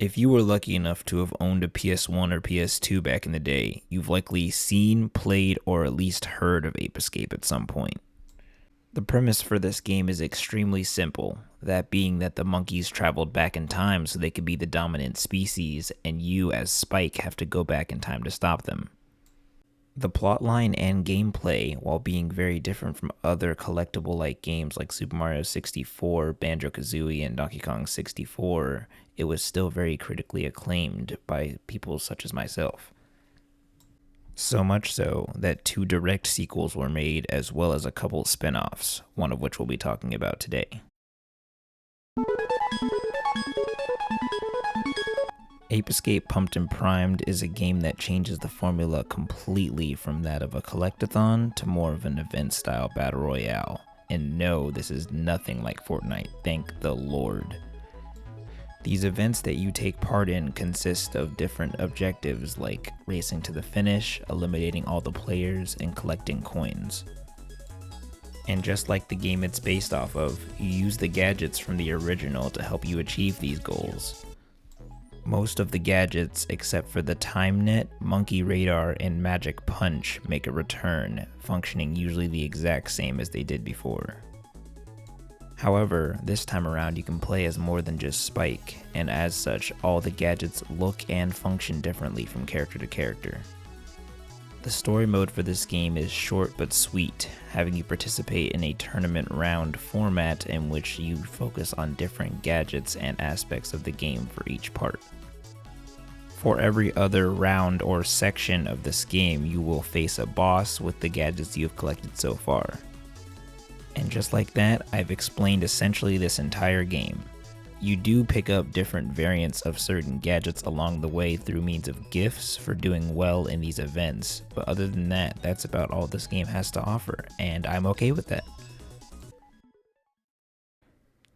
If you were lucky enough to have owned a PS1 or PS2 back in the day, you've likely seen, played, or at least heard of Ape Escape at some point. The premise for this game is extremely simple, that being that the monkeys traveled back in time so they could be the dominant species, and you as Spike have to go back in time to stop them. The plotline and gameplay, while being very different from other collectible-like games like Super Mario 64, Banjo-Kazooie, and Donkey Kong 64, it was still very critically acclaimed by people such as myself. So much so that 2 direct sequels were made as well as a couple spin-offs, one of which we'll be talking about today. Ape Escape Pumped and Primed is a game that changes the formula completely from that of a collectathon to more of an event-style battle royale. And no, this is nothing like Fortnite, thank the Lord. These events that you take part in consist of different objectives like racing to the finish, eliminating all the players, and collecting coins. And just like the game it's based off of, you use the gadgets from the original to help you achieve these goals. Most of the gadgets, except for the Time Net, Monkey Radar, and Magic Punch, make a return, functioning usually the exact same as they did before. However, this time around you can play as more than just Spike, and as such, all the gadgets look and function differently from character to character. The story mode for this game is short but sweet, having you participate in a tournament round format in which you focus on different gadgets and aspects of the game for each part. For every other round or section of this game, you will face a boss with the gadgets you have collected so far. And just like that, I've explained essentially this entire game. You do pick up different variants of certain gadgets along the way through means of gifts for doing well in these events, but other than that, that's about all this game has to offer, and I'm okay with that.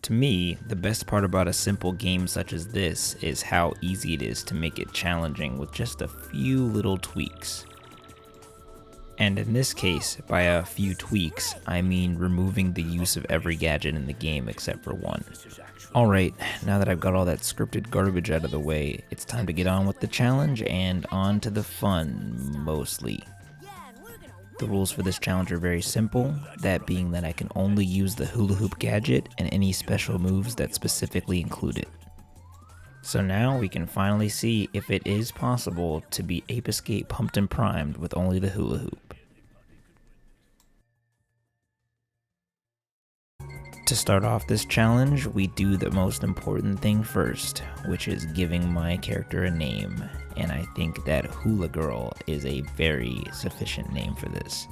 To me, the best part about a simple game such as this is how easy it is to make it challenging with just a few little tweaks. And in this case, by a few tweaks, I mean removing the use of every gadget in the game except for one. Alright, now that I've got all that scripted garbage out of the way, it's time to get on with the challenge and on to the fun, mostly. The rules for this challenge are very simple, that being that I can only use the Hula-hoop gadget and any special moves that specifically include it. So now we can finally see if it is possible to beat Ape Escape Pumped and Primed with only the Hula-hoop. To start off this challenge, we do the most important thing first, which is giving my character a name, and I think that Hula Girl is a very sufficient name for this.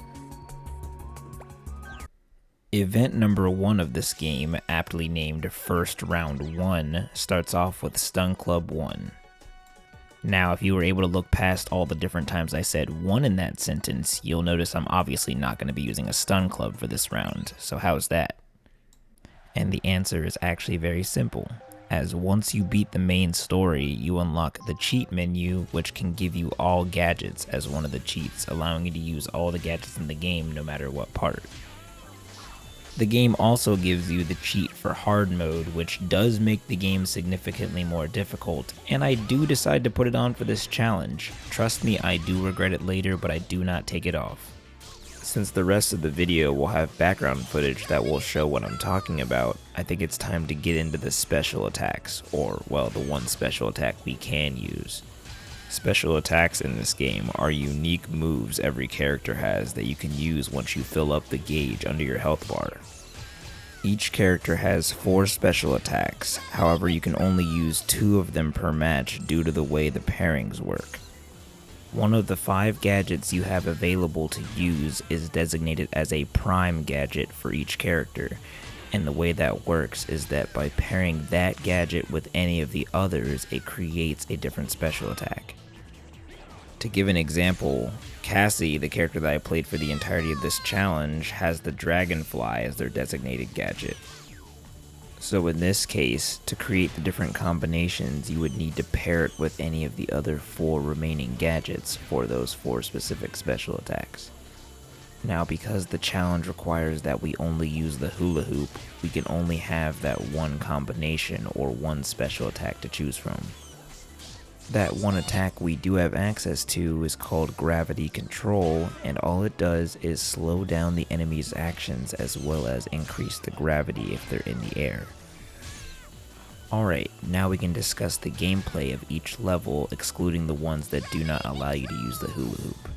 Event number 1 of this game, aptly named First Round 1, starts off with Stun Club 1. Now, if you were able to look past all the different times I said 1 in that sentence, you'll notice I'm obviously not going to be using a Stun Club for this round, so how's that? And the answer is actually very simple, as once you beat the main story, you unlock the cheat menu, which can give you all gadgets as one of the cheats, allowing you to use all the gadgets in the game no matter what part. The game also gives you the cheat for hard mode, which does make the game significantly more difficult, and I do decide to put it on for this challenge. Trust me, I do regret it later, but I do not take it off. Since the rest of the video will have background footage that will show what I'm talking about, I think it's time to get into the special attacks, or, well, the one special attack we can use. Special attacks in this game are unique moves every character has that you can use once you fill up the gauge under your health bar. Each character has 4 special attacks, however you can only use 2 of them per match due to the way the pairings work. One of the 5 gadgets you have available to use is designated as a prime gadget for each character, and the way that works is that by pairing that gadget with any of the others, it creates a different special attack. To give an example, Cassie, the character that I played for the entirety of this challenge, has the Dragonfly as their designated gadget. So in this case, to create the different combinations, you would need to pair it with any of the other 4 remaining gadgets for those 4 specific special attacks. Now, because the challenge requires that we only use the Hula-hoop, we can only have that one combination or one special attack to choose from. That one attack we do have access to is called Gravity Control, and all it does is slow down the enemy's actions as well as increase the gravity if they're in the air. Alright, now we can discuss the gameplay of each level, excluding the ones that do not allow you to use the hula hoop.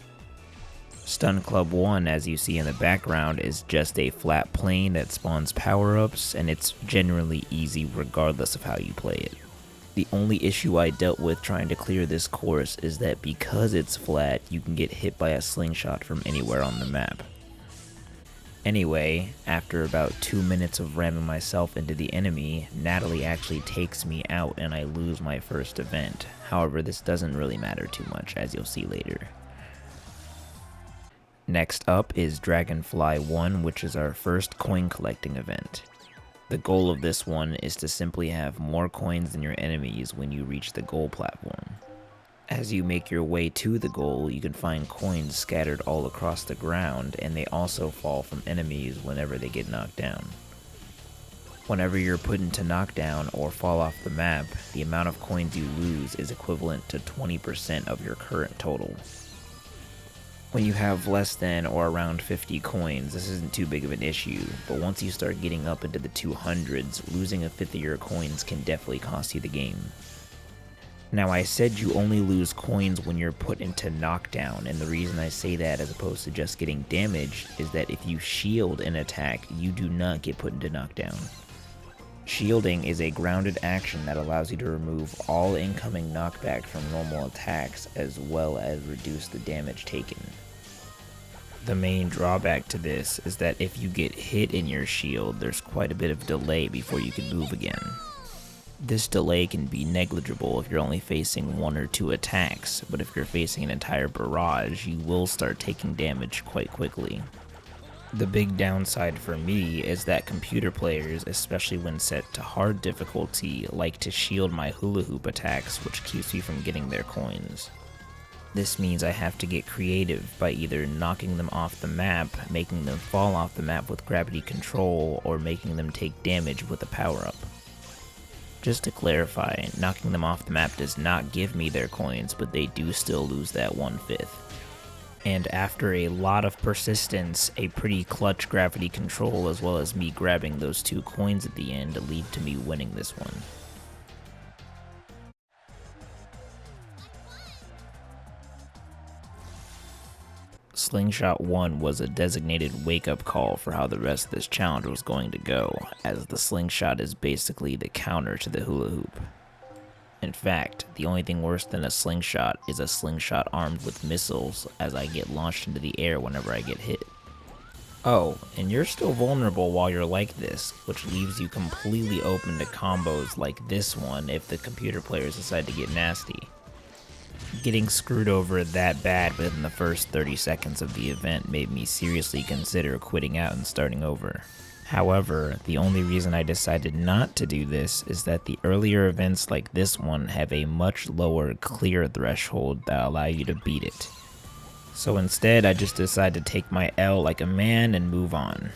Stun Club 1, as you see in the background, is just a flat plane that spawns power-ups, and it's generally easy regardless of how you play it. The only issue I dealt with trying to clear this course is that because it's flat, you can get hit by a slingshot from anywhere on the map. Anyway, after about 2 minutes of ramming myself into the enemy, Natalie actually takes me out and I lose my first event. However, this doesn't really matter too much, as you'll see later. Next up is Dragonfly 1, which is our first coin collecting event. The goal of this one is to simply have more coins than your enemies when you reach the goal platform. As you make your way to the goal, you can find coins scattered all across the ground, and they also fall from enemies whenever they get knocked down. Whenever you're put into knockdown or fall off the map, the amount of coins you lose is equivalent to 20% of your current total. When you have less than or around 50 coins, this isn't too big of an issue, but once you start getting up into the 200s, losing a fifth of your coins can definitely cost you the game. Now, I said you only lose coins when you're put into knockdown, and the reason I say that as opposed to just getting damaged is that if you shield an attack, you do not get put into knockdown. Shielding is a grounded action that allows you to remove all incoming knockback from normal attacks as well as reduce the damage taken. The main drawback to this is that if you get hit in your shield, there's quite a bit of delay before you can move again. This delay can be negligible if you're only facing 1 or 2 attacks, but if you're facing an entire barrage, you will start taking damage quite quickly. The big downside for me is that computer players, especially when set to hard difficulty, like to shield my hula hoop attacks, which keeps me from getting their coins. This means I have to get creative by either knocking them off the map, making them fall off the map with gravity control, or making them take damage with a power-up. Just to clarify, knocking them off the map does not give me their coins, but they do still lose that 1/5. And after a lot of persistence, a pretty clutch gravity control as well as me grabbing those 2 coins at the end lead to me winning this one. Slingshot 1 was a designated wake-up call for how the rest of this challenge was going to go, as the slingshot is basically the counter to the hula hoop. In fact, the only thing worse than a slingshot is a slingshot armed with missiles, as I get launched into the air whenever I get hit. Oh, and you're still vulnerable while you're like this, which leaves you completely open to combos like this one if the computer players decide to get nasty. Getting screwed over that bad within the first 30 seconds of the event made me seriously consider quitting out and starting over. However, the only reason I decided not to do this is that the earlier events like this one have a much lower clear threshold that allow you to beat it. So instead, I just decided to take my L like a man and move on.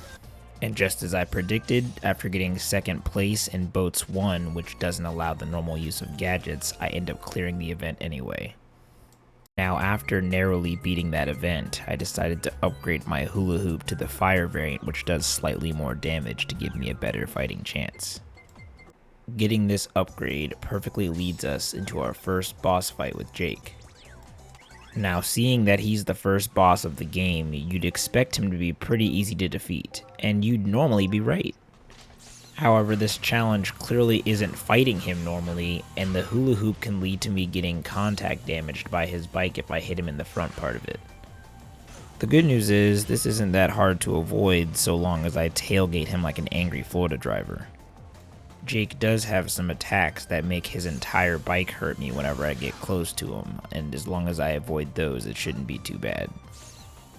And just as I predicted, after getting second place in Boats 1, which doesn't allow the normal use of gadgets, I end up clearing the event anyway. Now, after narrowly beating that event, I decided to upgrade my hula hoop to the fire variant, which does slightly more damage to give me a better fighting chance. Getting this upgrade perfectly leads us into our first boss fight with Jake. Now, seeing that he's the first boss of the game, you'd expect him to be pretty easy to defeat, and you'd normally be right. However, this challenge clearly isn't fighting him normally, and the hula hoop can lead to me getting contact damaged by his bike if I hit him in the front part of it. The good news is, this isn't that hard to avoid so long as I tailgate him like an angry Florida driver. Jake does have some attacks that make his entire bike hurt me whenever I get close to him, and as long as I avoid those, it shouldn't be too bad.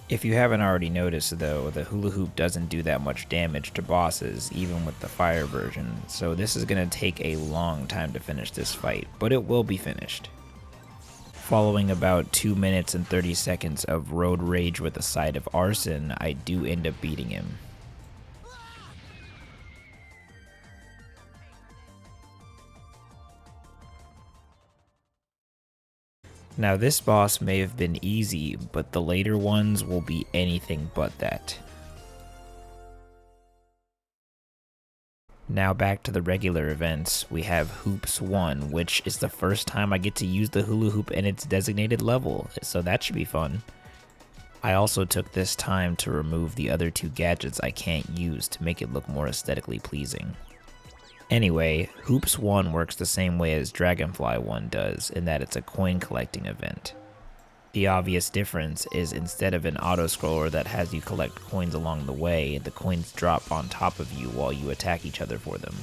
If you haven't already noticed though, the hula hoop doesn't do that much damage to bosses, even with the fire version, so this is going to take a long time to finish this fight, but it will be finished. Following about 2 minutes and 30 seconds of road rage with a side of arson, I do end up beating him. Now this boss may have been easy, but the later ones will be anything but that. Now back to the regular events, we have Hoops 1, which is the first time I get to use the hula hoop in its designated level, so that should be fun. I also took this time to remove the other 2 gadgets I can't use to make it look more aesthetically pleasing. Anyway, Hoops 1 works the same way as Dragonfly 1 does, in that it's a coin collecting event. The obvious difference is instead of an auto-scroller that has you collect coins along the way, the coins drop on top of you while you attack each other for them.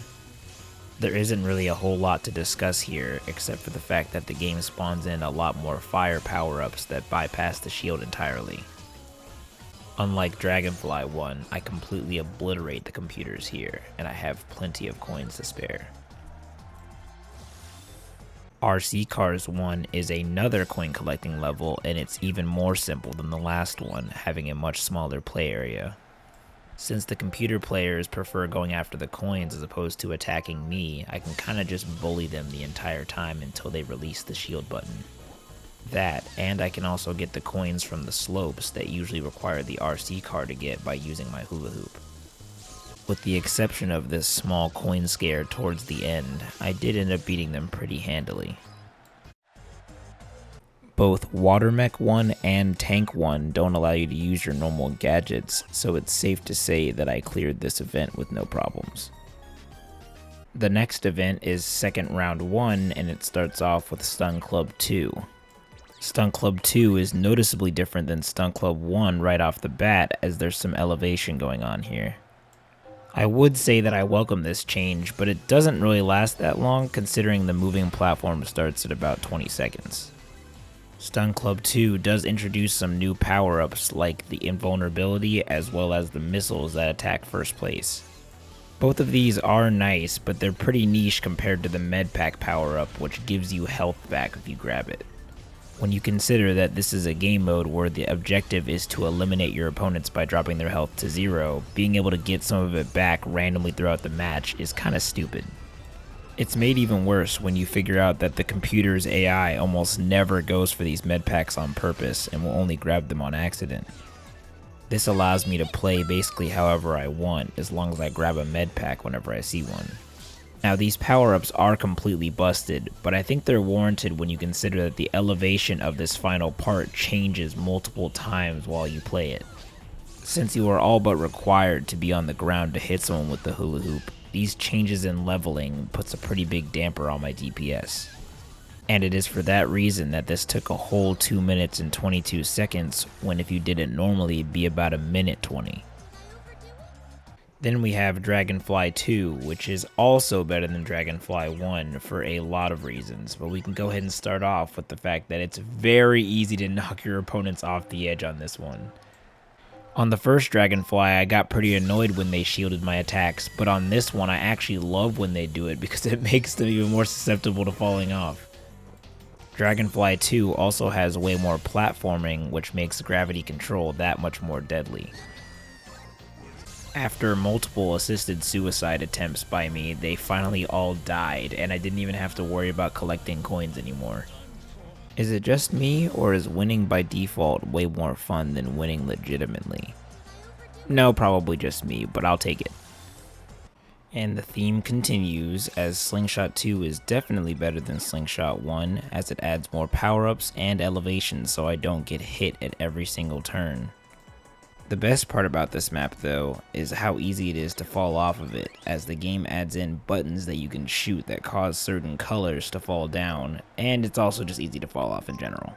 There isn't really a whole lot to discuss here, except for the fact that the game spawns in a lot more fire power-ups that bypass the shield entirely. Unlike Dragonfly 1, I completely obliterate the computers here, and I have plenty of coins to spare. RC Cars 1 is another coin collecting level, and it's even more simple than the last one, having a much smaller play area. Since the computer players prefer going after the coins as opposed to attacking me, I can kinda just bully them the entire time until they release the shield button. That, and I can also get the coins from the slopes that usually require the RC car to get by using my hula hoop. With the exception of this small coin scare towards the end, I did end up beating them pretty handily. Both Water Mech 1 and Tank 1 don't allow you to use your normal gadgets, so it's safe to say that I cleared this event with no problems. The next event is Second Round 1, and it starts off with Stunt Club 2. Stunt Club 2 is noticeably different than Stunt Club 1 right off the bat, as there's some elevation going on here. I would say that I welcome this change, but it doesn't really last that long considering the moving platform starts at about 20 seconds. Stunt Club 2 does introduce some new power-ups like the invulnerability as well as the missiles that attack first place. Both of these are nice, but they're pretty niche compared to the Medpack power-up, which gives you health back if you grab it. When you consider that this is a game mode where the objective is to eliminate your opponents by dropping their health to 0, being able to get some of it back randomly throughout the match is kinda stupid. It's made even worse when you figure out that the computer's AI almost never goes for these medpacks on purpose and will only grab them on accident. This allows me to play basically however I want as long as I grab a medpack whenever I see one. Now these power-ups are completely busted, but I think they're warranted when you consider that the elevation of this final part changes multiple times while you play it. Since you are all but required to be on the ground to hit someone with the hula hoop, these changes in leveling puts a pretty big damper on my DPS. And it is for that reason that this took a whole 2 minutes and 22 seconds when if you did it normally it'd be about 1:20. Then we have Dragonfly 2, which is also better than Dragonfly 1 for a lot of reasons, but we can go ahead and start off with the fact that it's very easy to knock your opponents off the edge on this one. On the first Dragonfly, I got pretty annoyed when they shielded my attacks, but on this one I actually love when they do it because it makes them even more susceptible to falling off. Dragonfly 2 also has way more platforming, which makes gravity control that much more deadly. After multiple assisted suicide attempts by me, they finally all died, and I didn't even have to worry about collecting coins anymore. Is it just me, or is winning by default way more fun than winning legitimately? No, probably just me, but I'll take it. And the theme continues, as Slingshot 2 is definitely better than Slingshot 1, as it adds more power-ups and elevations so I don't get hit at every single turn. The best part about this map, though, is how easy it is to fall off of it, as the game adds in buttons that you can shoot that cause certain colors to fall down, and it's also just easy to fall off in general.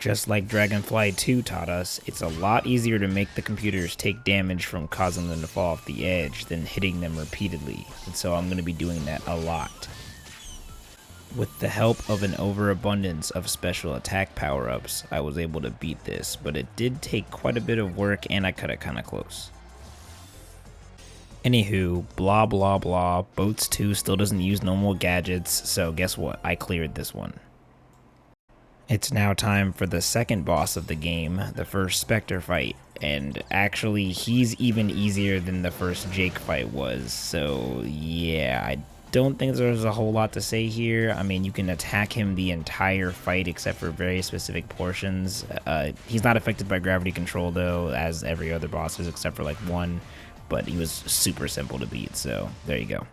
Just like Dragonfly 2 taught us, it's a lot easier to make the computers take damage from causing them to fall off the edge than hitting them repeatedly, and so I'm going to be doing that a lot. With the help of an overabundance of special attack power-ups, I was able to beat this, but it did take quite a bit of work and I cut it kinda close. Anywho, blah blah blah, Boats 2 still doesn't use normal gadgets, so guess what, I cleared this one. It's now time for the second boss of the game, the first Spectre fight, and actually he's even easier than the first Jake fight was, so yeah, I don't think there's a whole lot to say here. I mean, you can attack him the entire fight except for very specific portions. He's not affected by gravity control though, as every other boss is except for like one, but he was super simple to beat, so there you go.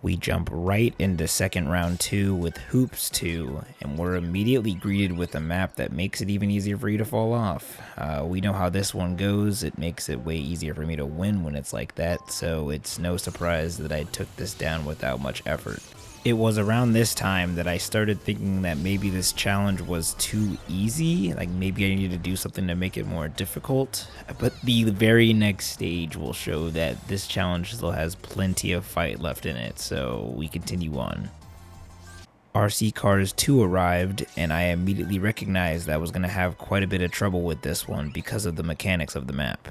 We jump right into second round 2 with Hoops 2, and we're immediately greeted with a map that makes it even easier for you to fall off. We know how this one goes. It makes it way easier for me to win when it's like that, so it's no surprise that I took this down without much effort. It was around this time that I started thinking that maybe this challenge was too easy, like maybe I needed to do something to make it more difficult, but the very next stage will show that this challenge still has plenty of fight left in it, so we continue on. RC Cars 2 arrived, and I immediately recognized that I was going to have quite a bit of trouble with this one because of the mechanics of the map.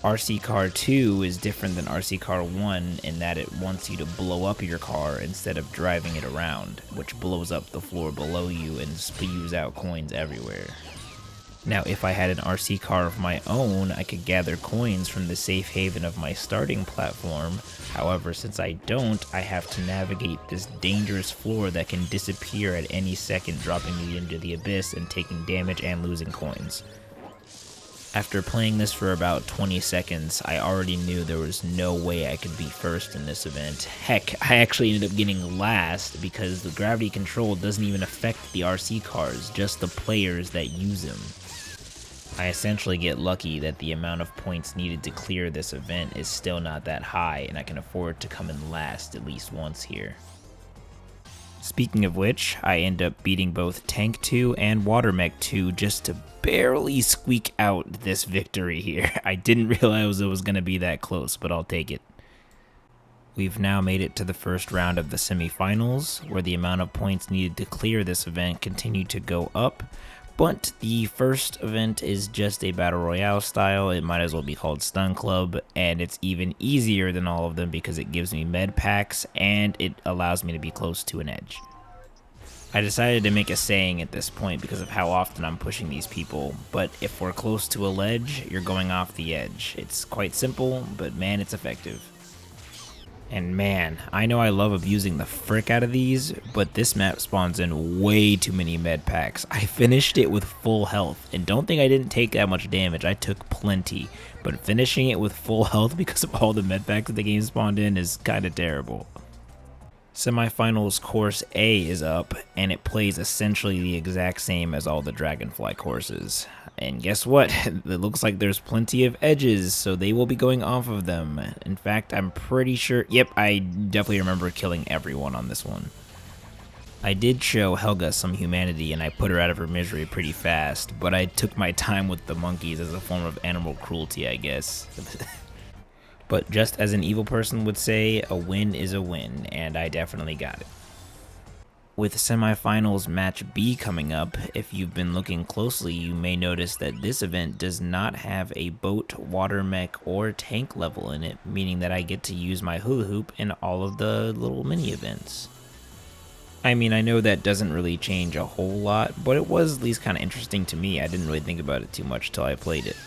RC Car 2 is different than RC Car 1 in that it wants you to blow up your car instead of driving it around, which blows up the floor below you and spews out coins everywhere. Now, if I had an RC car of my own, I could gather coins from the safe haven of my starting platform. However, since I don't, I have to navigate this dangerous floor that can disappear at any second, dropping me into the abyss and taking damage and losing coins. After playing this for about 20 seconds, I already knew there was no way I could be first in this event. Heck, I actually ended up getting last because the gravity control doesn't even affect the RC cars, just the players that use them. I essentially get lucky that the amount of points needed to clear this event is still not that high, and I can afford to come in last at least once here. Speaking of which, I end up beating both Tank 2 and Water Mech 2 just to barely squeak out this victory here. I didn't realize it was going to be that close, but I'll take it. We've now made it to the first round of the semifinals, where the amount of points needed to clear this event continued to go up, but the first event is just a Battle Royale style. It might as well be called Stun Club, and it's even easier than all of them because it gives me med packs and it allows me to be close to an edge. I decided to make a saying at this point because of how often I'm pushing these people, but if we're close to a ledge, you're going off the edge. It's quite simple, but man, it's effective. And man, I know I love abusing the frick out of these, but this map spawns in way too many med packs. I finished it with full health, and don't think I didn't take that much damage. I took plenty, but finishing it with full health because of all the med packs that the game spawned in is kinda terrible. Semifinals Course A is up, and it plays essentially the exact same as all the Dragonfly courses. And guess what? It looks like there's plenty of edges, so they will be going off of them. In fact, I'm pretty sure... Yep, I definitely remember killing everyone on this one. I did show Helga some humanity, and I put her out of her misery pretty fast, but I took my time with the monkeys as a form of animal cruelty, I guess. But just as an evil person would say, a win is a win, and I definitely got it. With semifinals match B coming up, if you've been looking closely, you may notice that this event does not have a boat, water mech, or tank level in it, meaning that I get to use my hula hoop in all of the little mini events. I mean, I know that doesn't really change a whole lot, but it was at least kind of interesting to me. I didn't really think about it too much till I played it.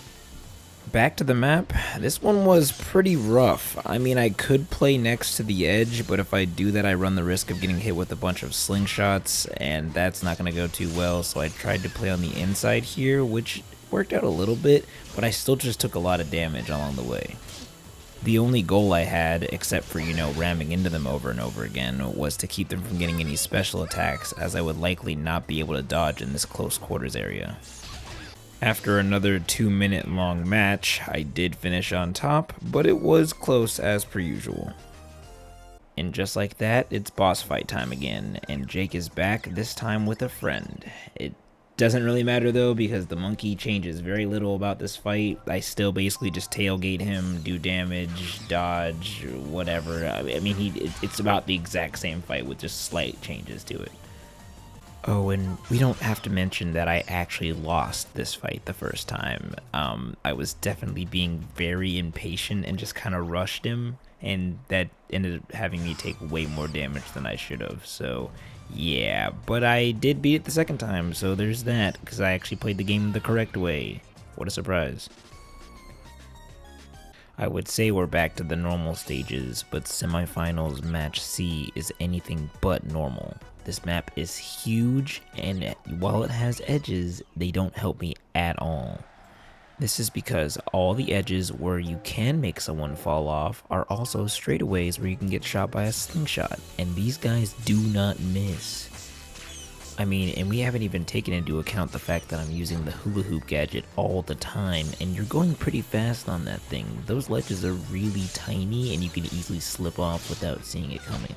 Back to the map, this one was pretty rough. I mean, I could play next to the edge, but if I do that, I run the risk of getting hit with a bunch of slingshots, and that's not going to go too well, so I tried to play on the inside here, which worked out a little bit, but I still just took a lot of damage along the way. The only goal I had, except for, ramming into them over and over again, was to keep them from getting any special attacks, as I would likely not be able to dodge in this close quarters area. After another 2-minute long match, I did finish on top, but it was close as per usual. And just like that, it's boss fight time again, and Jake is back, this time with a friend. It doesn't really matter though, because the monkey changes very little about this fight. I still basically just tailgate him, do damage, dodge, whatever. I mean, it's about the exact same fight with just slight changes to it. Oh, and we don't have to mention that I actually lost this fight the first time. I was definitely being very impatient and just kind of rushed him, and that ended up having me take way more damage than I should have, so yeah. But I did beat it the second time, so there's that, because I actually played the game the correct way. What a surprise. I would say we're back to the normal stages, but semifinals match C is anything but normal. This map is huge, and while it has edges, they don't help me at all. This is because all the edges where you can make someone fall off are also straightaways where you can get shot by a slingshot, and these guys do not miss. I mean, and we haven't even taken into account the fact that I'm using the hula-hoop gadget all the time, and you're going pretty fast on that thing. Those ledges are really tiny, and you can easily slip off without seeing it coming.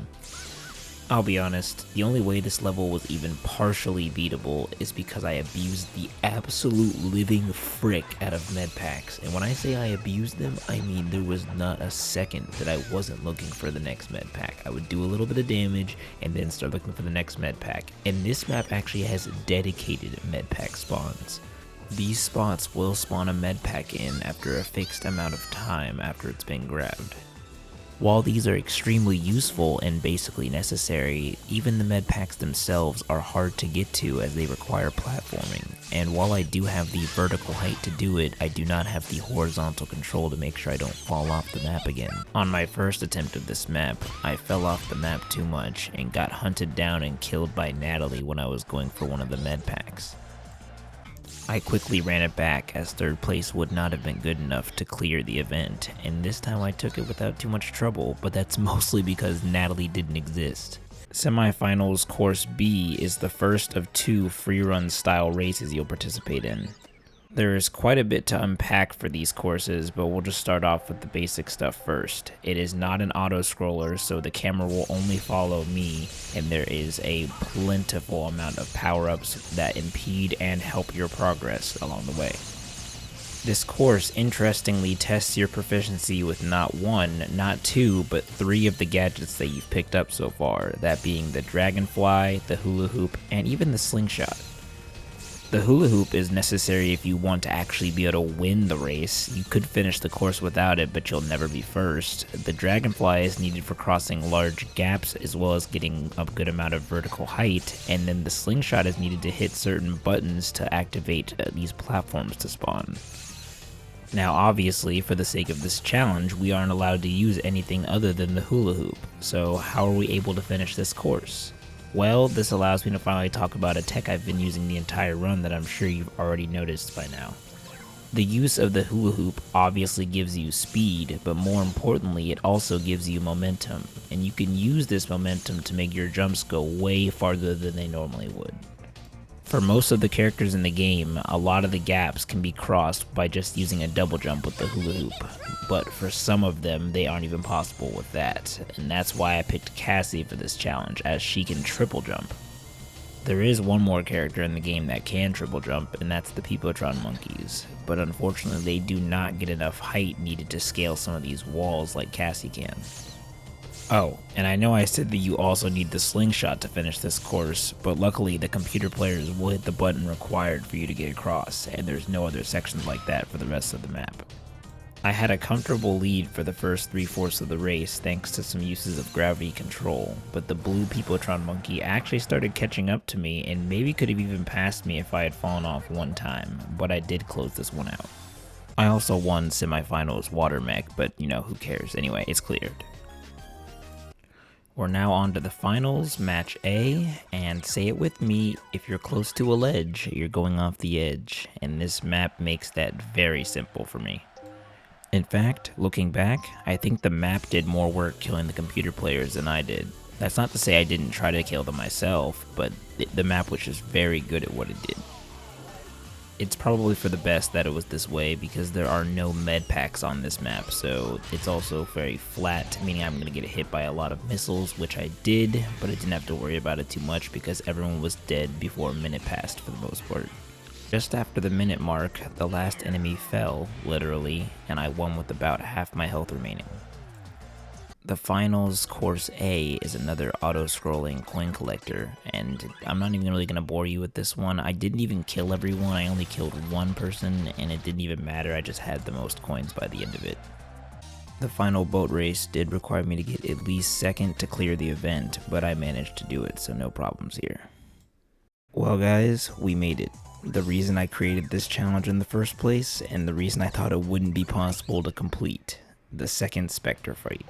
I'll be honest, the only way this level was even partially beatable is because I abused the absolute living frick out of med packs. And when I say I abused them, I mean there was not a second that I wasn't looking for the next med pack. I would do a little bit of damage and then start looking for the next med pack. And this map actually has dedicated med pack spawns. These spots will spawn a med pack in after a fixed amount of time after it's been grabbed. While these are extremely useful and basically necessary, even the med packs themselves are hard to get to as they require platforming. And while I do have the vertical height to do it, I do not have the horizontal control to make sure I don't fall off the map again. On my first attempt of this map, I fell off the map too much and got hunted down and killed by Natalie when I was going for one of the med packs. I quickly ran it back as third place would not have been good enough to clear the event, and this time I took it without too much trouble, but that's mostly because Natalie didn't exist. Semifinals Course B is the first of 2 free-run style races you'll participate in. There is quite a bit to unpack for these courses, but we'll just start off with the basic stuff first. It is not an auto-scroller, so the camera will only follow me, and there is a plentiful amount of power-ups that impede and help your progress along the way. This course interestingly tests your proficiency with not 1, not 2, but 3 of the gadgets that you've picked up so far, that being the dragonfly, the hula hoop, and even the slingshot. The hula hoop is necessary if you want to actually be able to win the race. You could finish the course without it, but you'll never be first. The dragonfly is needed for crossing large gaps as well as getting a good amount of vertical height, and then the slingshot is needed to hit certain buttons to activate these platforms to spawn. Now obviously, for the sake of this challenge, we aren't allowed to use anything other than the hula hoop, so how are we able to finish this course? Well, this allows me to finally talk about a tech I've been using the entire run that I'm sure you've already noticed by now. The use of the hula hoop obviously gives you speed, but more importantly, it also gives you momentum, and you can use this momentum to make your jumps go way farther than they normally would. For most of the characters in the game, a lot of the gaps can be crossed by just using a double jump with the hula hoop, but for some of them, they aren't even possible with that, and that's why I picked Cassie for this challenge, as she can triple jump. There is one more character in the game that can triple jump, and that's the Peepotron monkeys, but unfortunately they do not get enough height needed to scale some of these walls like Cassie can. Oh, and I know I said that you also need the slingshot to finish this course, but luckily the computer players will hit the button required for you to get across, and there's no other sections like that for the rest of the map. I had a comfortable lead for the first 3/4 of the race thanks to some uses of gravity control, but the blue Peepotron monkey actually started catching up to me and maybe could have even passed me if I had fallen off one time, but I did close this one out. I also won semifinals water mech, but you know, who cares? Anyway, it's cleared. We're now on to the finals, match A, and say it with me, if you're close to a ledge, you're going off the edge, and this map makes that very simple for me. In fact, looking back, I think the map did more work killing the computer players than I did. That's not to say I didn't try to kill them myself, but the map was just very good at what it did. It's probably for the best that it was this way because there are no med packs on this map, so it's also very flat, meaning I'm going to get hit by a lot of missiles, which I did, but I didn't have to worry about it too much because everyone was dead before a minute passed for the most part. Just after the minute mark, the last enemy fell, literally, and I won with about half my health remaining. The finals course A is another auto-scrolling coin collector, and I'm not even really going to bore you with this one. I didn't even kill everyone, I only killed one person, and it didn't even matter, I just had the most coins by the end of it. The final boat race did require me to get at least second to clear the event, but I managed to do it, so no problems here. Well guys, we made it. The reason I created this challenge in the first place, and the reason I thought it wouldn't be possible to complete. the second Spectre fight.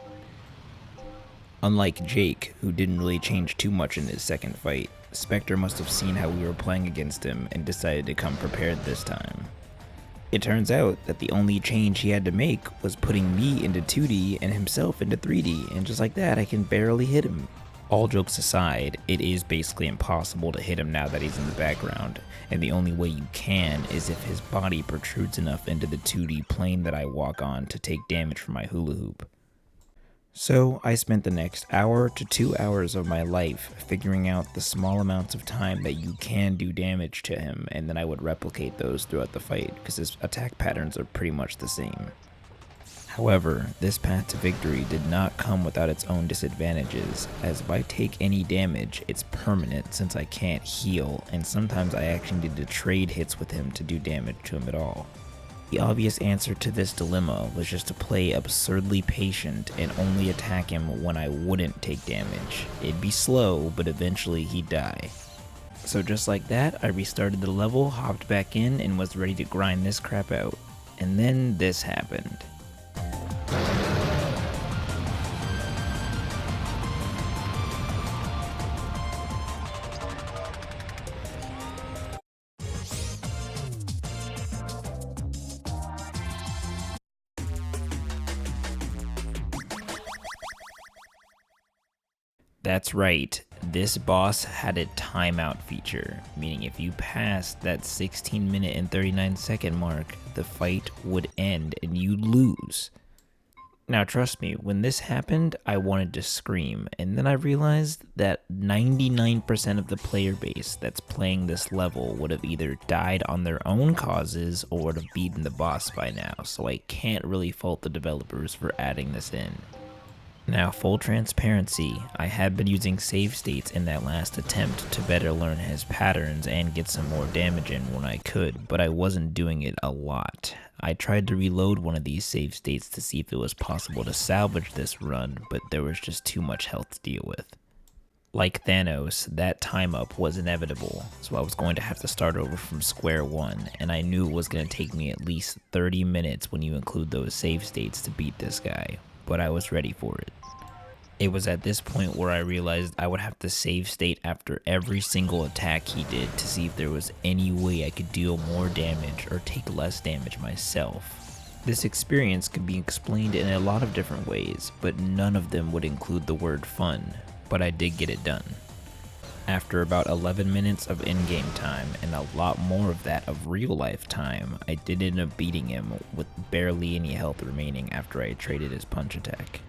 Unlike Jake, who didn't really change too much in his second fight, Spectre must have seen how we were playing against him and decided to come prepared this time. It turns out that the only change he had to make was putting me into 2D and himself into 3D, and just like that I can barely hit him. All jokes aside, it is basically impossible to hit him now that he's in the background, and the only way you can is if his body protrudes enough into the 2D plane that I walk on to take damage from my hula hoop. So I spent the next hour to 2 hours of my life figuring out the small amounts of time that you can do damage to him, and then I would replicate those throughout the fight because his attack patterns are pretty much the same. However, this path to victory did not come without its own disadvantages, as if I take any damage, it's permanent since I can't heal, and sometimes I actually need to trade hits with him to do damage to him at all. The obvious answer to this dilemma was just to play absurdly patient and only attack him when I wouldn't take damage. It'd be slow, but eventually he'd die. So just like that, I restarted the level, hopped back in, and was ready to grind this crap out. And then this happened. That's right, this boss had a timeout feature, meaning if you passed that 16 minute and 39 second mark, the fight would end and you'd lose. Now trust me, when this happened, I wanted to scream, and then I realized that 99% of the player base that's playing this level would have either died on their own causes or would have beaten the boss by now, so I can't really fault the developers for adding this in. Now, full transparency, I had been using save states in that last attempt to better learn his patterns and get some more damage in when I could, but I wasn't doing it a lot. I tried to reload one of these save states to see if it was possible to salvage this run, but there was just too much health to deal with. Like Thanos, that time up was inevitable, so I was going to have to start over from square one, and I knew it was going to take me at least 30 minutes when you include those save states to beat this guy. But I was ready for it. It was at this point where I realized I would have to save state after every single attack he did to see if there was any way I could deal more damage or take less damage myself. This experience could be explained in a lot of different ways, but none of them would include the word fun, but I did get it done. After about 11 minutes of in-game time and a lot more of that of real-life time, I did end up beating him with barely any health remaining after I traded his punch attack.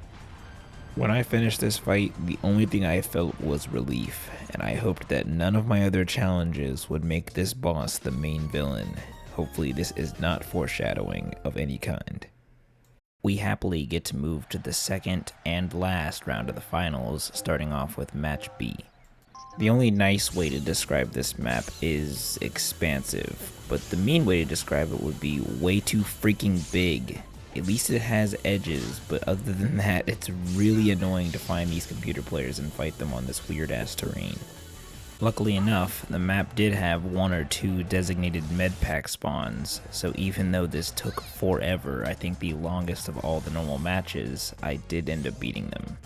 When I finished this fight, the only thing I felt was relief, and I hoped that none of my other challenges would make this boss the main villain. Hopefully this is not foreshadowing of any kind. We happily get to move to the second and last round of the finals, starting off with Match B. The only nice way to describe this map is expansive, but the mean way to describe it would be way too freaking big. At least it has edges, but other than that, it's really annoying to find these computer players and fight them on this weird ass terrain. Luckily enough, the map did have 1 or 2 designated med pack spawns, so even though this took forever, I think the longest of all the normal matches, I did end up beating them.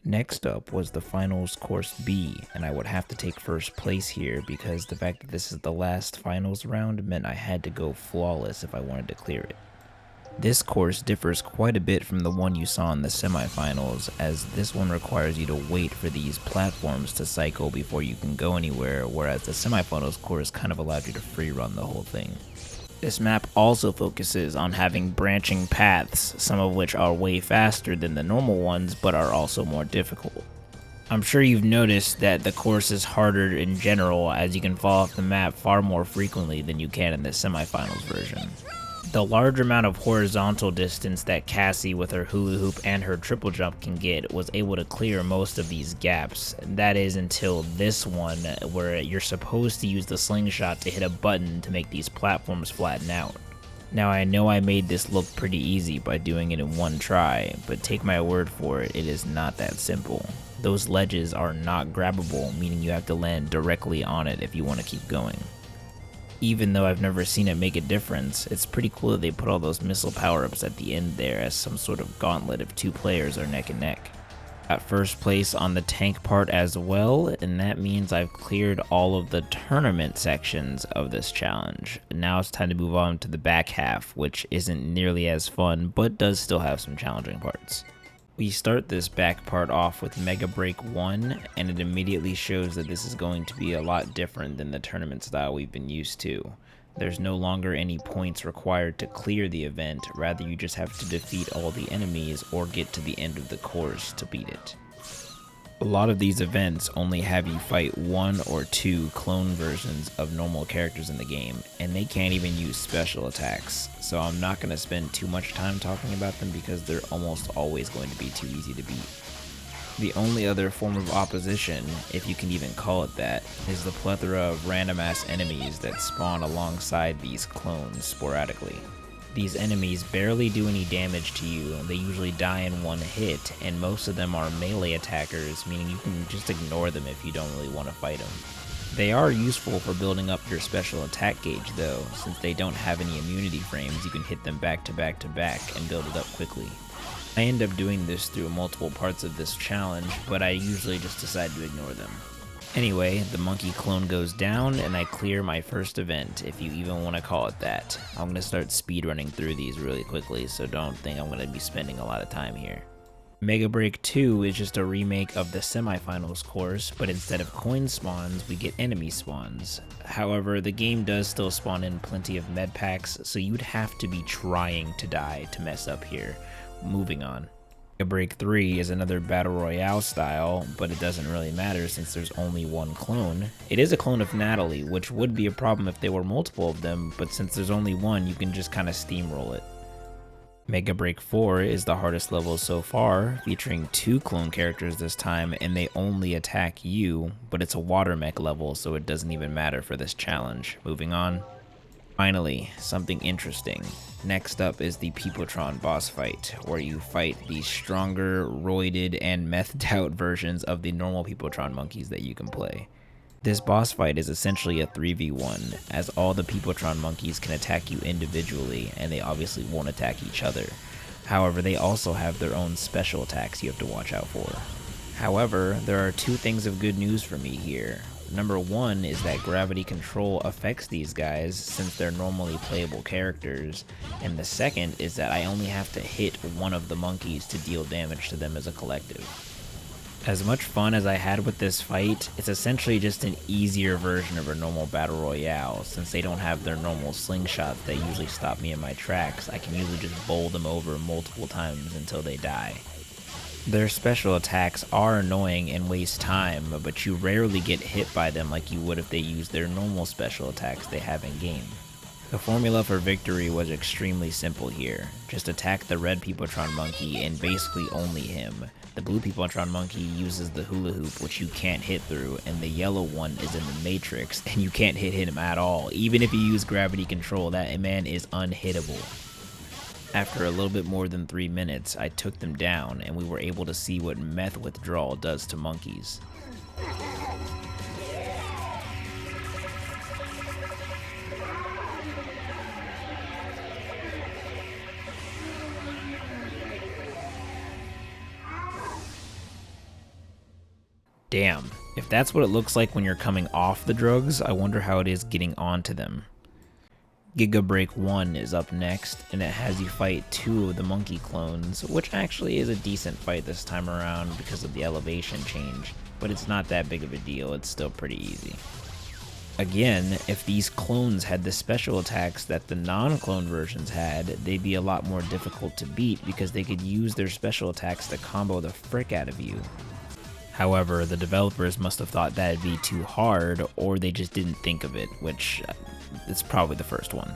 Next up was the finals course B, and I would have to take first place here because the fact that this is the last finals round meant I had to go flawless if I wanted to clear it. This course differs quite a bit from the one you saw in the semifinals, as this one requires you to wait for these platforms to cycle before you can go anywhere, whereas the semifinals course kind of allowed you to free run the whole thing. This map also focuses on having branching paths, some of which are way faster than the normal ones, but are also more difficult. I'm sure you've noticed that the course is harder in general, as you can fall off the map far more frequently than you can in the semifinals version. The large amount of horizontal distance that Cassie with her hula hoop and her triple jump can get was able to clear most of these gaps. That is until this one, where you're supposed to use the slingshot to hit a button to make these platforms flatten out. Now I know I made this look pretty easy by doing it in one try, but take my word for it, it is not that simple. Those ledges are not grabbable, meaning you have to land directly on it if you want to keep going. Even though I've never seen it make a difference, it's pretty cool that they put all those missile power-ups at the end there as some sort of gauntlet if two players are neck and neck. Got first place on the tank part as well, and that means I've cleared all of the tournament sections of this challenge. Now it's time to move on to the back half, which isn't nearly as fun, but does still have some challenging parts. We start this back part off with Mega Break 1, and it immediately shows that this is going to be a lot different than the tournament style we've been used to. There's no longer any points required to clear the event, rather you just have to defeat all the enemies or get to the end of the course to beat it. A lot of these events only have you fight one or two clone versions of normal characters in the game, and they can't even use special attacks, so I'm not going to spend too much time talking about them because they're almost always going to be too easy to beat. The only other form of opposition, if you can even call it that, is the plethora of random ass enemies that spawn alongside these clones sporadically. These enemies barely do any damage to you, they usually die in one hit, and most of them are melee attackers, meaning you can just ignore them if you don't really want to fight them. They are useful for building up your special attack gauge though, since they don't have any immunity frames, you can hit them back to back to back and build it up quickly. I end up doing this through multiple parts of this challenge, but I usually just decide to ignore them. Anyway, the monkey clone goes down and I clear my first event, if you even want to call it that. I'm going to start speedrunning through these really quickly, so don't think I'm going to be spending a lot of time here. Mega Break 2 is just a remake of the semifinals course, but instead of coin spawns, we get enemy spawns. However, the game does still spawn in plenty of med packs, so you'd have to be trying to die to mess up here. Moving on. Mega Break 3 is another Battle Royale style, but it doesn't really matter since there's only one clone. It is a clone of Natalie, which would be a problem if there were multiple of them, but since there's only one, you can just kind of steamroll it. Mega Break 4 is the hardest level so far, featuring two clone characters this time, and they only attack you, but it's a water mech level, so it doesn't even matter for this challenge. Moving on. Finally, something interesting. Next up is the Peopletron boss fight, where you fight the stronger, roided, and methed out versions of the normal Peopletron monkeys that you can play. This boss fight is essentially a 3v1, as all the Peopletron monkeys can attack you individually, and they obviously won't attack each other. However, they also have their own special attacks you have to watch out for. However, there are two things of good news for me here. Number one is that gravity control affects these guys since they're normally playable characters, and the second is that I only have to hit one of the monkeys to deal damage to them as a collective. As much fun as I had with this fight, it's essentially just an easier version of a normal battle royale. Since they don't have their normal slingshots that usually stop me in my tracks, I can usually just bowl them over multiple times until they die. Their special attacks are annoying and waste time, but you rarely get hit by them like you would if they used their normal special attacks they have in game. The formula for victory was extremely simple here. Just attack the red Peopletron monkey and basically only him. The blue Peopletron monkey uses the Hula-hoop, which you can't hit through, and the yellow one is in the Matrix, and you can't hit him at all. Even if you use gravity control, that man is unhittable. After a little bit more than 3 minutes, I took them down, and we were able to see what meth withdrawal does to monkeys. Damn, if that's what it looks like when you're coming off the drugs, I wonder how it is getting onto them. Giga Break 1 is up next, and it has you fight two of the monkey clones, which actually is a decent fight this time around because of the elevation change, but it's not that big of a deal, it's still pretty easy. Again, if these clones had the special attacks that the non-clone versions had, they'd be a lot more difficult to beat because they could use their special attacks to combo the frick out of you. However, the developers must have thought that'd be too hard, or they just didn't think of it, which it's probably the first one.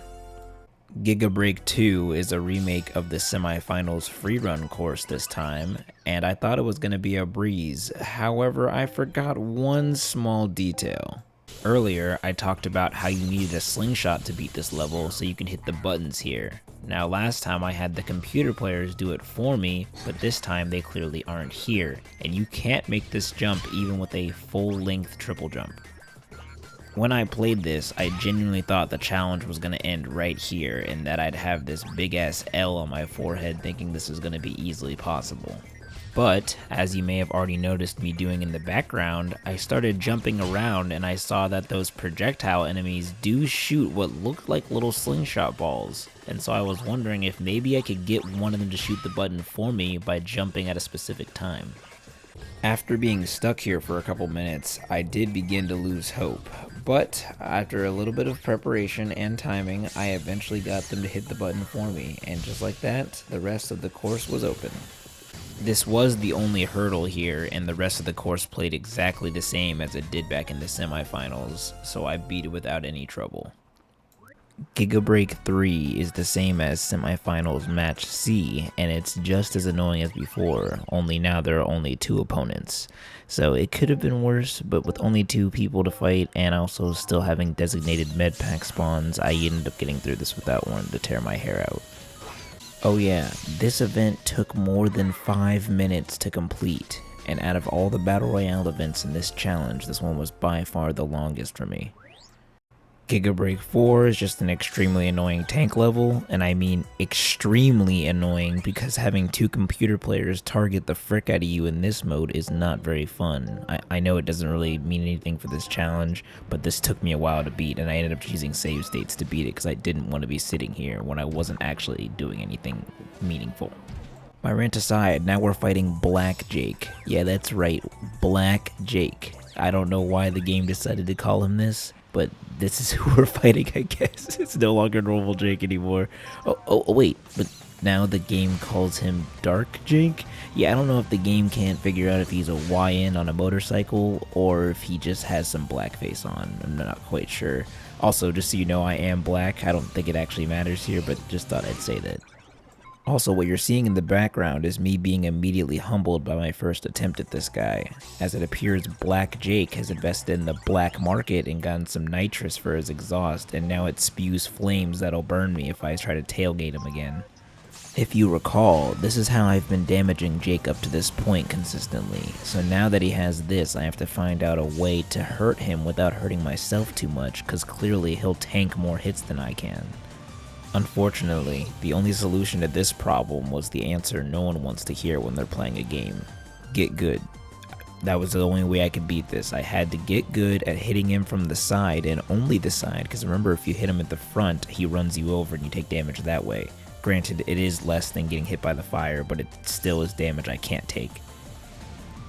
Giga Break 2 is a remake of the semifinals freerun course this time, and I thought it was going to be a breeze. However, I forgot one small detail. Earlier, I talked about how you needed a slingshot to beat this level so you can hit the buttons here. Now last time I had the computer players do it for me, but this time they clearly aren't here, and you can't make this jump even with a full-length triple jump. When I played this, I genuinely thought the challenge was going to end right here and that I'd have this big ass L on my forehead thinking this was going to be easily possible. But, as you may have already noticed me doing in the background, I started jumping around and I saw that those projectile enemies do shoot what look like little slingshot balls. And so I was wondering if maybe I could get one of them to shoot the button for me by jumping at a specific time. After being stuck here for a couple minutes, I did begin to lose hope. But, after a little bit of preparation and timing, I eventually got them to hit the button for me, and just like that, the rest of the course was open. This was the only hurdle here, and the rest of the course played exactly the same as it did back in the semifinals, so I beat it without any trouble. Giga Break 3 is the same as semifinals match C, and it's just as annoying as before, only now there are only 2 opponents. So it could have been worse, but with only 2 people to fight, and also still having designated med pack spawns, I ended up getting through this without wanting to tear my hair out. Oh yeah, this event took more than 5 minutes to complete, and out of all the Battle Royale events in this challenge, this one was by far the longest for me. Giga Break 4 is just an extremely annoying tank level, and I mean extremely annoying because having 2 computer players target the frick out of you in this mode is not very fun. I know it doesn't really mean anything for this challenge, but this took me a while to beat, and I ended up choosing save states to beat it because I didn't want to be sitting here when I wasn't actually doing anything meaningful. My rant aside, now we're fighting Black Jake. Yeah, that's right, Black Jake. I don't know why the game decided to call him this, but this is who we're fighting, I guess. It's no longer normal Jake anymore. Oh, wait, but now the game calls him Dark Jake? Yeah, I don't know if the game can't figure out if he's a YN on a motorcycle or if he just has some blackface on. I'm not quite sure. Also, just so you know, I am black. I don't think it actually matters here, but just thought I'd say that. Also, what you're seeing in the background is me being immediately humbled by my first attempt at this guy. As it appears, Black Jake has invested in the black market and gotten some nitrous for his exhaust, and now it spews flames that'll burn me if I try to tailgate him again. If you recall, this is how I've been damaging Jake up to this point consistently, so now that he has this, I have to find out a way to hurt him without hurting myself too much, cause clearly he'll tank more hits than I can. Unfortunately, the only solution to this problem was the answer no one wants to hear when they're playing a game. Get good. That was the only way I could beat this. I had to get good at hitting him from the side, and only the side, because remember, if you hit him at the front, he runs you over and you take damage that way. Granted, it is less than getting hit by the fire, but it still is damage I can't take.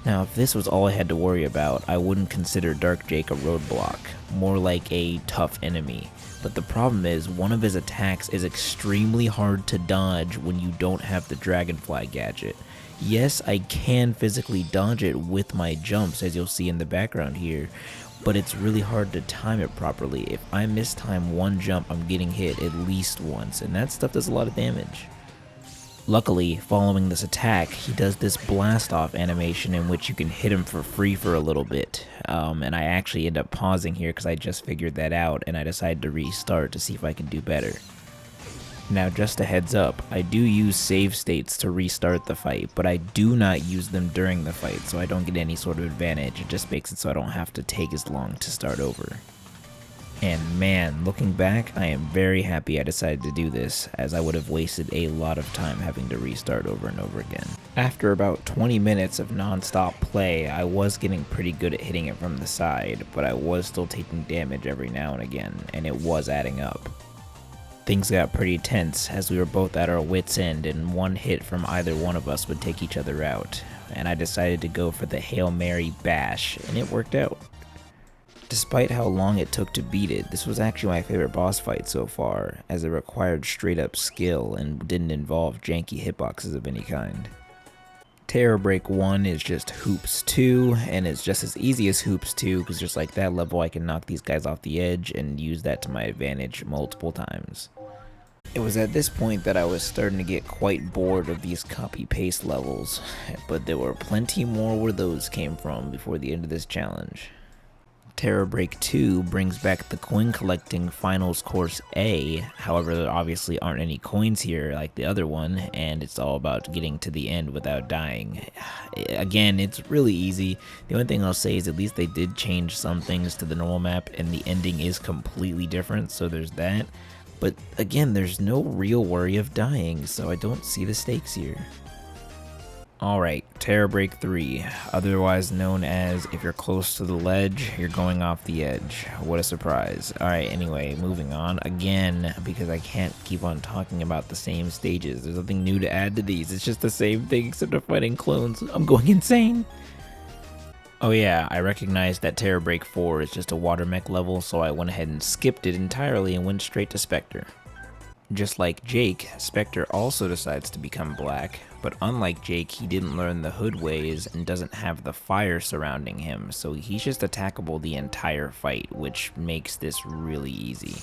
Now, if this was all I had to worry about, I wouldn't consider Dark Jake a roadblock, more like a tough enemy. But the problem is, one of his attacks is extremely hard to dodge when you don't have the Dragonfly gadget. Yes, I can physically dodge it with my jumps, as you'll see in the background here, but it's really hard to time it properly. If I mistime one jump, I'm getting hit at least once, and that stuff does a lot of damage. Luckily, following this attack, he does this blast off animation in which you can hit him for free for a little bit, and I actually end up pausing here because I just figured that out, and I decided to restart to see if I can do better. Now, just a heads up, I do use save states to restart the fight, but I do not use them during the fight, so I don't get any sort of advantage. It just makes it so I don't have to take as long to start over. And man, looking back, I am very happy I decided to do this, as I would have wasted a lot of time having to restart over and over again. After about 20 minutes of non-stop play, I was getting pretty good at hitting it from the side, but I was still taking damage every now and again, and it was adding up. Things got pretty tense, as we were both at our wits' end, and one hit from either one of us would take each other out, and I decided to go for the Hail Mary bash, and it worked out. Despite how long it took to beat it, this was actually my favorite boss fight so far, as it required straight up skill and didn't involve janky hitboxes of any kind. Terror Break 1 is just Hoops 2, and it's just as easy as Hoops 2, because just like that level I can knock these guys off the edge and use that to my advantage multiple times. It was at this point that I was starting to get quite bored of these copy-paste levels, but there were plenty more where those came from before the end of this challenge. Terror Break 2 brings back the coin collecting finals course A, however there obviously aren't any coins here like the other one, and it's all about getting to the end without dying. Again, it's really easy. The only thing I'll say is at least they did change some things to the normal map and the ending is completely different, so there's that. But again, there's no real worry of dying, so I don't see the stakes here. Alright, Terror Break 3, otherwise known as if you're close to the ledge, you're going off the edge. What a surprise. Alright, anyway, moving on. Again, because I can't keep on talking about the same stages. There's nothing new to add to these. It's just the same thing except I'm fighting clones. I'm going insane. Oh yeah, I recognized that Terror Break 4 is just a water mech level, so I went ahead and skipped it entirely and went straight to Spectre. Just like Jake, Spectre also decides to become black, but unlike Jake, he didn't learn the hood ways and doesn't have the fire surrounding him, so he's just attackable the entire fight, which makes this really easy.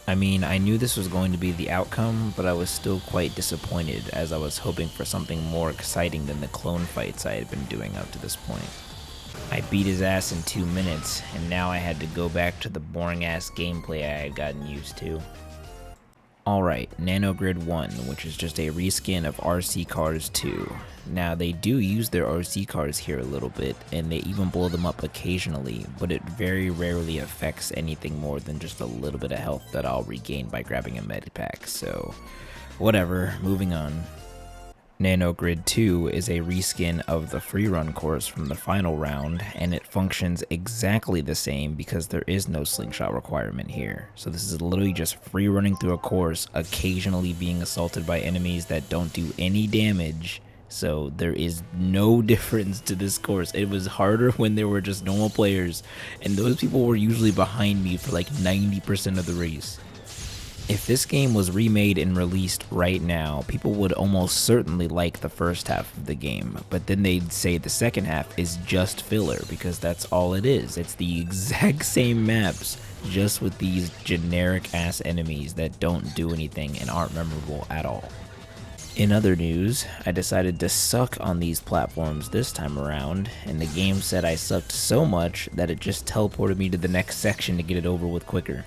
I mean, I knew this was going to be the outcome, but I was still quite disappointed as I was hoping for something more exciting than the clone fights I had been doing up to this point. I beat his ass in 2 minutes, and now I had to go back to the boring ass gameplay I had gotten used to. Alright, Nanogrid 1, which is just a reskin of RC Cars 2. Now, they do use their RC cars here a little bit, and they even blow them up occasionally, but it very rarely affects anything more than just a little bit of health that I'll regain by grabbing a med pack, so whatever, moving on. Nanogrid 2 is a reskin of the free run course from the final round, and it functions exactly the same because there is no slingshot requirement here. So this is literally just free running through a course, occasionally being assaulted by enemies that don't do any damage. So there is no difference to this course. It was harder when there were just normal players, and those people were usually behind me for like 90% of the race. If this game was remade and released right now, people would almost certainly like the first half of the game, but then they'd say the second half is just filler because that's all it is. It's the exact same maps, just with these generic ass enemies that don't do anything and aren't memorable at all. In other news, I decided to suck on these platforms this time around, and the game said I sucked so much that it just teleported me to the next section to get it over with quicker.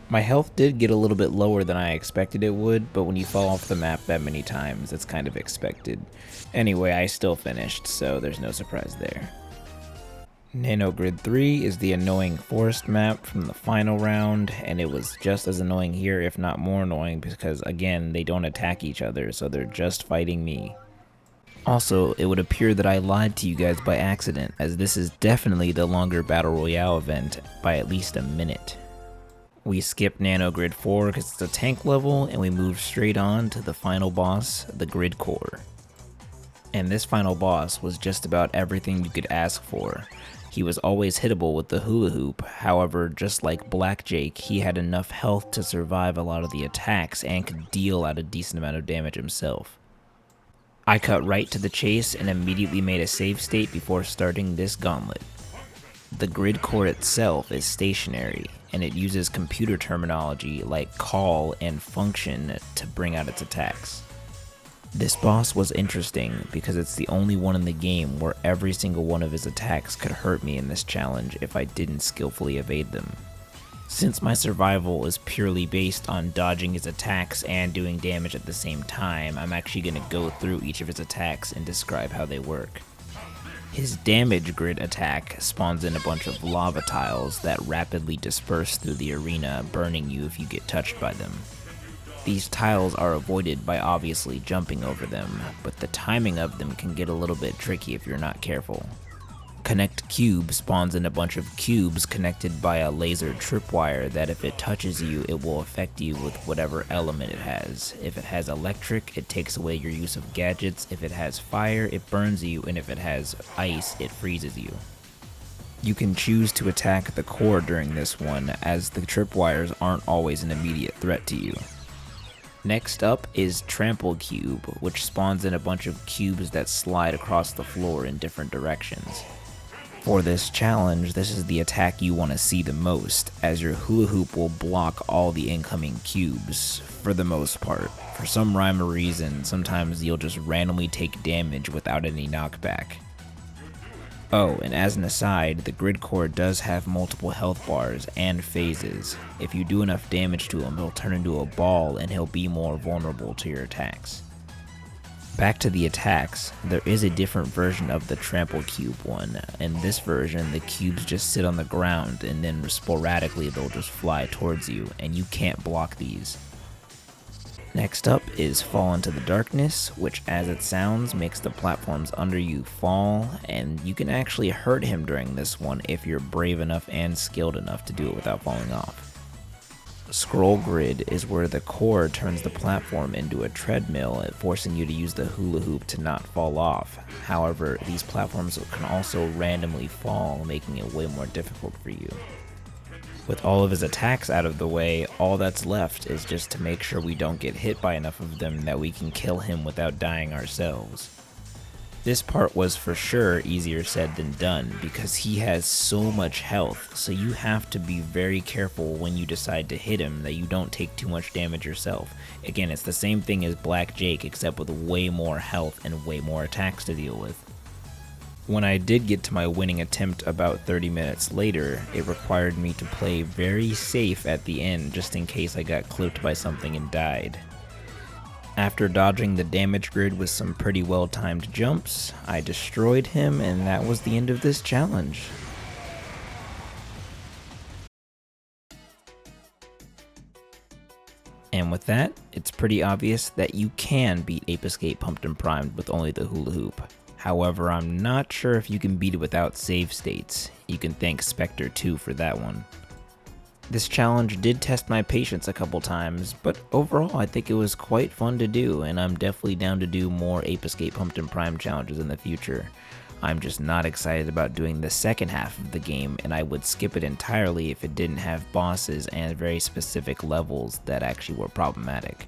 My health did get a little bit lower than I expected it would, but when you fall off the map that many times, it's kind of expected. Anyway, I still finished, so there's no surprise there. Nanogrid 3 is the annoying forest map from the final round, and it was just as annoying here, if not more annoying, because again, they don't attack each other, so they're just fighting me. Also, it would appear that I lied to you guys by accident, as this is definitely the longer Battle Royale event by at least a minute. We skipped Nanogrid 4 because it's a tank level, and we moved straight on to the final boss, the Grid Core. And this final boss was just about everything you could ask for. He was always hittable with the Hula-hoop, however, just like Black Jake, he had enough health to survive a lot of the attacks and could deal out a decent amount of damage himself. I cut right to the chase and immediately made a save state before starting this gauntlet. The Grid Core itself is stationary, and it uses computer terminology like call and function to bring out its attacks. This boss was interesting because it's the only one in the game where every single one of his attacks could hurt me in this challenge if I didn't skillfully evade them. Since my survival is purely based on dodging his attacks and doing damage at the same time, I'm actually going to go through each of his attacks and describe how they work. His damage grid attack spawns in a bunch of lava tiles that rapidly disperse through the arena, burning you if you get touched by them. These tiles are avoided by obviously jumping over them, but the timing of them can get a little bit tricky if you're not careful. Connect Cube spawns in a bunch of cubes connected by a laser tripwire that if it touches you, it will affect you with whatever element it has. If it has electric, it takes away your use of gadgets. If it has fire, it burns you, and if it has ice, it freezes you. You can choose to attack the core during this one, as the tripwires aren't always an immediate threat to you. Next up is Trample Cube, which spawns in a bunch of cubes that slide across the floor in different directions. For this challenge, this is the attack you want to see the most, as your hula hoop will block all the incoming cubes, for the most part. For some rhyme or reason, sometimes you'll just randomly take damage without any knockback. Oh, and as an aside, the grid core does have multiple health bars and phases. If you do enough damage to him, he'll turn into a ball and he'll be more vulnerable to your attacks. Back to the attacks, there is a different version of the trample cube one. In this version, the cubes just sit on the ground and then sporadically they'll just fly towards you, and you can't block these. Next up is Fall into the Darkness, which as it sounds makes the platforms under you fall, and you can actually hurt him during this one if you're brave enough and skilled enough to do it without falling off. Scroll Grid is where the core turns the platform into a treadmill, forcing you to use the hula hoop to not fall off. However, these platforms can also randomly fall, making it way more difficult for you. With all of his attacks out of the way, all that's left is just to make sure we don't get hit by enough of them that we can kill him without dying ourselves. This part was for sure easier said than done because he has so much health, so you have to be very careful when you decide to hit him that you don't take too much damage yourself. Again, it's the same thing as Black Jake except with way more health and way more attacks to deal with. When I did get to my winning attempt about 30 minutes later, it required me to play very safe at the end just in case I got clipped by something and died. After dodging the damage grid with some pretty well timed jumps, I destroyed him and that was the end of this challenge. And with that, it's pretty obvious that you can beat Ape Escape Pumped and Primed with only the hula hoop. However, I'm not sure if you can beat it without save states. You can thank Spectre 2 for that one. This challenge did test my patience a couple times, but overall I think it was quite fun to do, and I'm definitely down to do more Ape Escape Pumped and Primed challenges in the future. I'm just not excited about doing the second half of the game, and I would skip it entirely if it didn't have bosses and very specific levels that actually were problematic.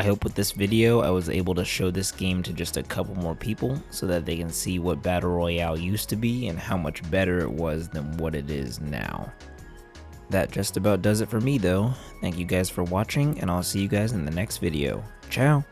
I hope with this video I was able to show this game to just a couple more people so that they can see what Battle Royale used to be and how much better it was than what it is now. That just about does it for me though. Thank you guys for watching and I'll see you guys in the next video. Ciao!